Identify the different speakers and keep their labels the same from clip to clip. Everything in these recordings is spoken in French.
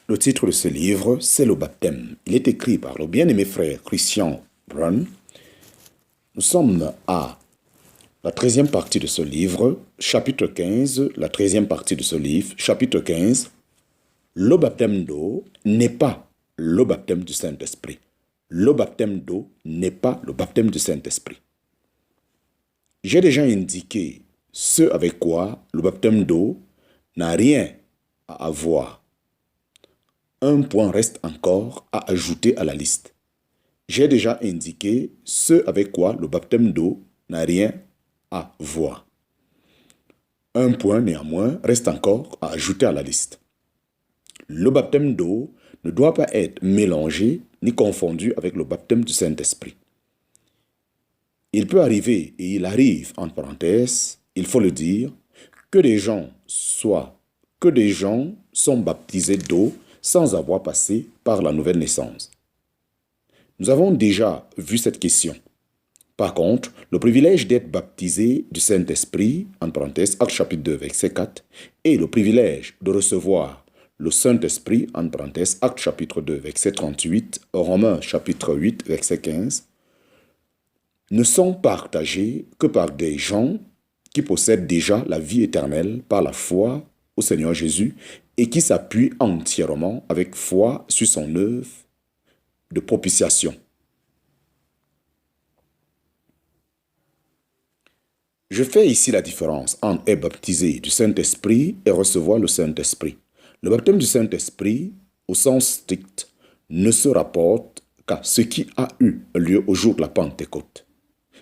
Speaker 1: Le titre de ce livre, c'est le baptême. Il est écrit par le bien-aimé frère Christian Brown. Nous sommes à la 13e partie de ce livre, chapitre 15, la 13e partie de ce livre, chapitre 15. Le baptême d'eau n'est pas le baptême du Saint-Esprit. Le baptême d'eau n'est pas le baptême du Saint-Esprit. J'ai déjà indiqué ce avec quoi le baptême d'eau n'a rien à voir. Un point reste encore à ajouter à la liste. J'ai déjà indiqué ce avec quoi le baptême d'eau n'a rien à voir. Un point néanmoins reste encore à ajouter à la liste. Le baptême d'eau ne doit pas être mélangé ni confondu avec le baptême du Saint-Esprit. Il peut arriver, et il arrive, entre parenthèses, il faut le dire, que des gens sont baptisés d'eau sans avoir passé par la nouvelle naissance. Nous avons déjà vu cette question. Par contre, le privilège d'être baptisé du Saint-Esprit, en parenthèse, Actes chapitre 2, verset 4, et le privilège de recevoir le Saint-Esprit, en parenthèse, Actes chapitre 2, verset 38, Romains chapitre 8, verset 15, ne sont partagés que par des gens qui possèdent déjà la vie éternelle par la foi au Seigneur Jésus et qui s'appuient entièrement avec foi sur son œuvre de propitiation. Je fais ici la différence entre être baptisé du Saint-Esprit et recevoir le Saint-Esprit. Le baptême du Saint-Esprit, au sens strict, ne se rapporte qu'à ce qui a eu lieu au jour de la Pentecôte,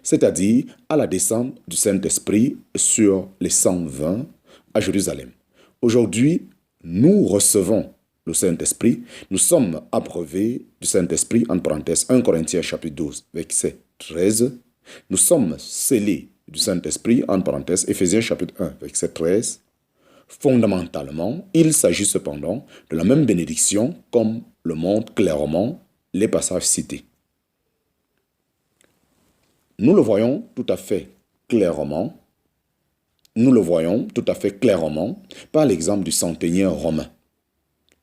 Speaker 1: c'est-à-dire à la descente du Saint-Esprit sur les 120 à Jérusalem. Aujourd'hui, nous recevons le Saint-Esprit, nous sommes abreuvés du Saint-Esprit, en parenthèse 1 Corinthiens chapitre 12, verset 13. Nous sommes scellés du Saint-Esprit, en parenthèse Éphésiens chapitre 1, verset 13. Fondamentalement, il s'agit cependant de la même bénédiction comme le montrent clairement les passages cités. Nous le voyons tout à fait clairement. Par l'exemple du centenier romain,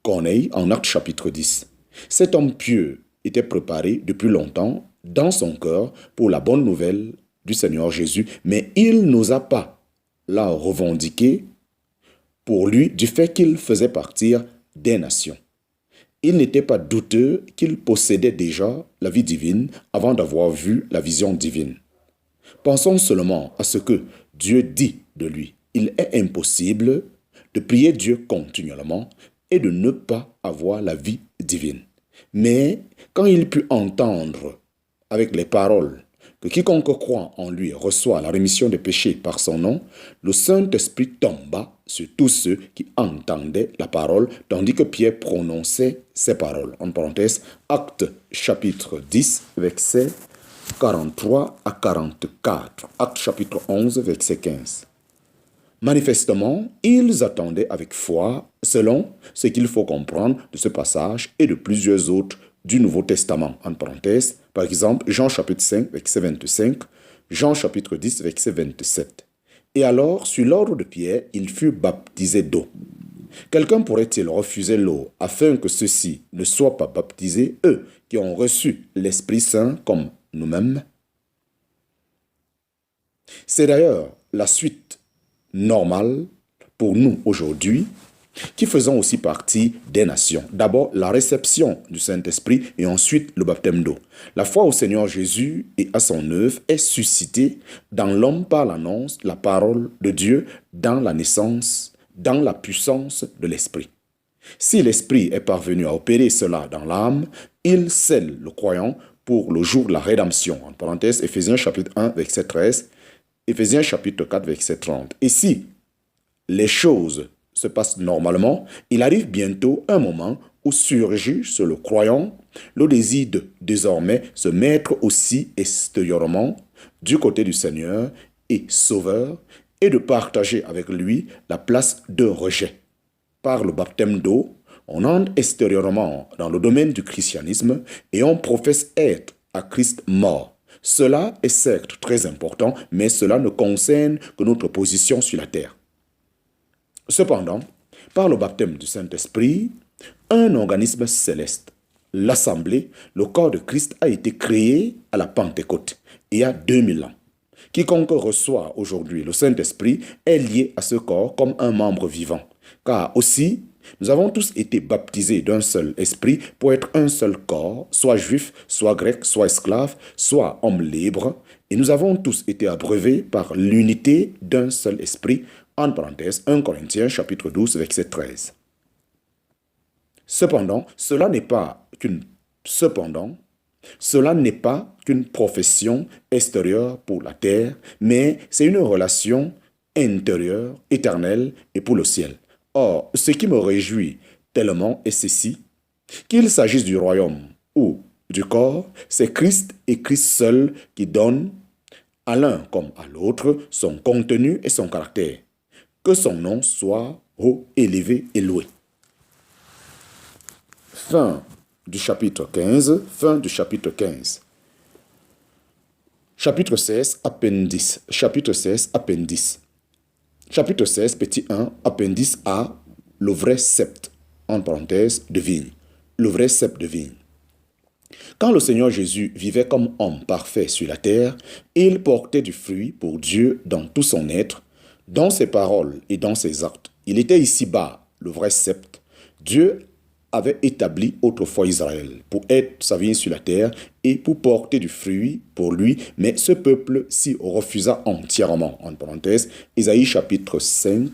Speaker 1: Corneille, en Actes chapitre 10. Cet homme pieux était préparé depuis longtemps dans son cœur pour la bonne nouvelle du Seigneur Jésus, mais il n'osa pas la revendiquer pour lui du fait qu'il faisait partir des nations. Il n'était pas douteux qu'il possédait déjà la vie divine avant d'avoir vu la vision divine. Pensons seulement à ce que Dieu dit de lui. Il est impossible de prier Dieu continuellement et de ne pas avoir la vie divine. Mais quand il put entendre avec les paroles que quiconque croit en lui reçoit la rémission des péchés par son nom, le Saint-Esprit tomba sur tous ceux qui entendaient la parole, tandis que Pierre prononçait ces paroles. En parenthèse, Actes chapitre 10, verset 43 à 44. Actes chapitre 11, verset 15. Manifestement, ils attendaient avec foi, selon ce qu'il faut comprendre de ce passage et de plusieurs autres du Nouveau Testament. En parenthèse, par exemple, Jean chapitre 5, verset 25, Jean chapitre 10, verset 27. Et alors, sur l'ordre de Pierre, il fut baptisé d'eau. Quelqu'un pourrait-il refuser l'eau afin que ceux-ci ne soient pas baptisés, eux qui ont reçu l'Esprit Saint comme nous-mêmes? C'est d'ailleurs la suite normale pour nous aujourd'hui, qui faisons aussi partie des nations. D'abord, la réception du Saint-Esprit et ensuite le baptême d'eau. La foi au Seigneur Jésus et à son œuvre est suscitée dans l'homme par l'annonce, la parole de Dieu, dans la naissance, dans la puissance de l'Esprit. Si l'Esprit est parvenu à opérer cela dans l'âme, il scelle le croyant pour le jour de la rédemption. En parenthèse, Éphésiens chapitre 1, verset 13, Éphésiens chapitre 4, verset 30. Et si les choses se passent normalement, il arrive bientôt un moment où surgit sur le croyant le désir de désormais se mettre aussi extérieurement du côté du Seigneur et Sauveur et de partager avec lui la place de rejet. Par le baptême d'eau, on entre extérieurement dans le domaine du christianisme et on professe être à Christ mort. Cela est certes très important, mais cela ne concerne que notre position sur la terre. Cependant, par le baptême du Saint-Esprit, Un organisme céleste. L'Assemblée, le corps de Christ, a été créé à la Pentecôte, il y a 2000 ans. Quiconque reçoit aujourd'hui le Saint-Esprit est lié à ce corps comme un membre vivant. Car aussi, nous avons tous été baptisés d'un seul esprit pour être un seul corps, soit juif, soit grec, soit esclave, soit homme libre. Et nous avons tous été abreuvés par l'unité d'un seul esprit, en parenthèse 1 Corinthiens chapitre 12, verset 13. Cependant, cela n'est pas qu'une profession extérieure pour la terre, mais c'est une relation intérieure, éternelle et pour le ciel. Or, ce qui me réjouit tellement est ceci, qu'il s'agisse du royaume ou du corps, c'est Christ et Christ seul qui donne à l'un comme à l'autre son contenu et son caractère. Que son nom soit haut, élevé et loué. Fin du chapitre 15, fin du chapitre 15. Chapitre 16, appendice. Chapitre 16, appendice. Chapitre 16, petit 1, appendice A, le vrai sept, en parenthèse, de vigne. Le vrai sept de vigne. Quand le Seigneur Jésus vivait comme homme parfait sur la terre, il portait du fruit pour Dieu dans tout son être, dans ses paroles et dans ses actes. Il était ici-bas le vrai sept. Dieu avait établi autrefois Israël pour être sa vigne sur la terre et pour porter du fruit pour lui, mais ce peuple s'y refusa entièrement. En parenthèse, Isaïe chapitre 5,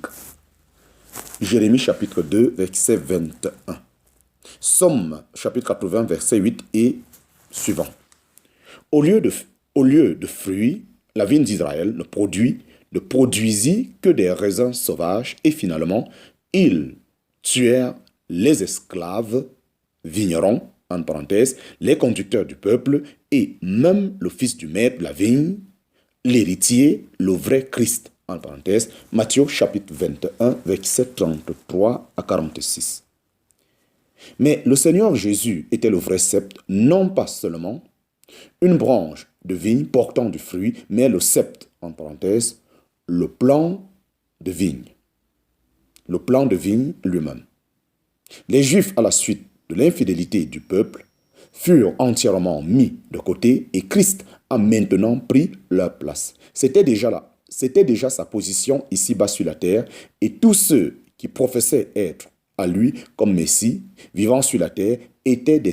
Speaker 1: Jérémie chapitre 2, verset 21. Somme chapitre 80, verset 8 et suivant. Au lieu de fruits, la vigne d'Israël ne produisit que des raisins sauvages et finalement, ils tuèrent les esclaves vignerons, en parenthèse, les conducteurs du peuple et même le fils du maître de la vigne, l'héritier, le vrai Christ, en parenthèse, Matthieu chapitre 21, verset 33 à 46. Mais le Seigneur Jésus était le vrai sept, non pas seulement une branche de vigne portant du fruit, mais le sept, en parenthèse, le plant de vigne. Le plant de vigne lui-même. Les Juifs, à la suite de l'infidélité du peuple, furent entièrement mis de côté et Christ a maintenant pris leur place. C'était déjà sa position ici-bas sur la terre et tous ceux qui professaient être à lui comme Messie, vivant sur la terre, étaient des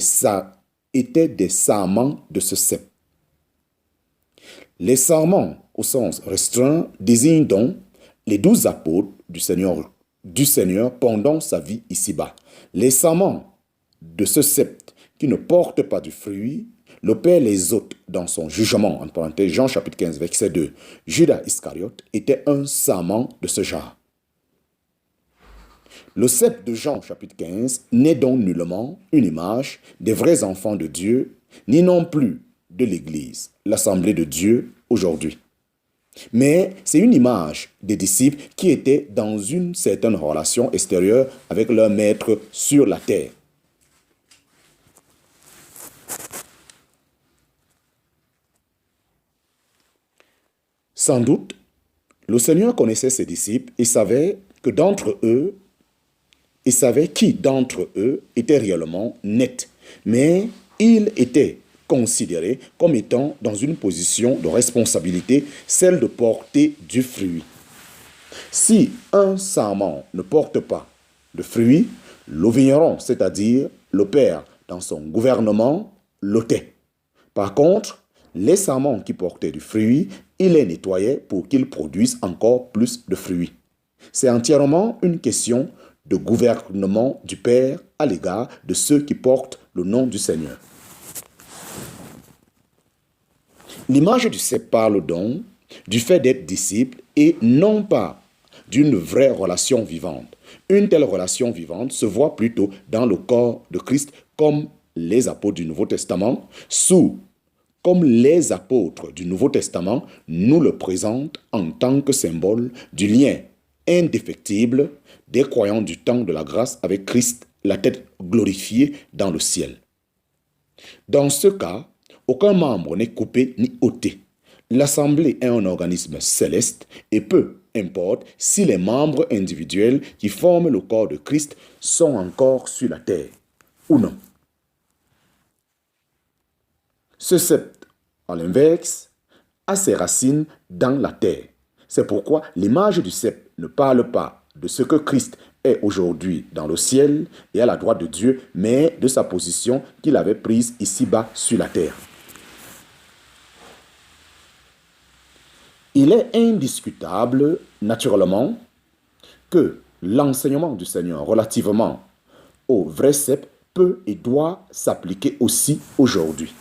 Speaker 1: sarments de ce sept. Les sarments, au sens restreint, désignent donc les 12 apôtres du Seigneur pendant sa vie ici-bas. Les sarments de ce sept qui ne portent pas du fruit, le Père les ôte dans son jugement, en parenthèse Jean chapitre 15, verset 2. Judas Iscariote était un sarment de ce genre. Le sept de Jean chapitre 15 n'est donc nullement une image des vrais enfants de Dieu, ni non plus de l'Église, l'Assemblée de Dieu aujourd'hui. Mais c'est une image des disciples qui étaient dans une certaine relation extérieure avec leur maître sur la terre. Sans doute, le Seigneur connaissait ses disciples et savait qui d'entre eux était réellement net. Mais il était considéré comme étant dans une position de responsabilité, celle de porter du fruit. Si un sarment ne porte pas de fruit, le vigneron, c'est-à-dire le Père dans son gouvernement, l'ôtait. Par contre, les sarments qui portaient du fruit, il les nettoyait pour qu'ils produisent encore plus de fruits. C'est entièrement une question de gouvernement du Père à l'égard de ceux qui portent le nom du Seigneur. L'image du sept parle donc du fait d'être disciple et non pas d'une vraie relation vivante. Une telle relation vivante se voit plutôt dans le corps de Christ comme les apôtres du Nouveau Testament, comme les apôtres du Nouveau Testament nous le présentent en tant que symbole du lien indéfectible des croyants du temps de la grâce avec Christ, la tête glorifiée dans le ciel. Dans ce cas, aucun membre n'est coupé ni ôté. L'Assemblée est un organisme céleste et peut importe si les membres individuels qui forment le corps de Christ sont encore sur la terre ou non. Ce sceptre, à l'inverse, a ses racines dans la terre. C'est pourquoi l'image du sceptre ne parle pas de ce que Christ est aujourd'hui dans le ciel et à la droite de Dieu, mais de sa position qu'il avait prise ici-bas sur la terre. Il est indiscutable, naturellement, que l'enseignement du Seigneur relativement au vrai sceptre peut et doit s'appliquer aussi aujourd'hui.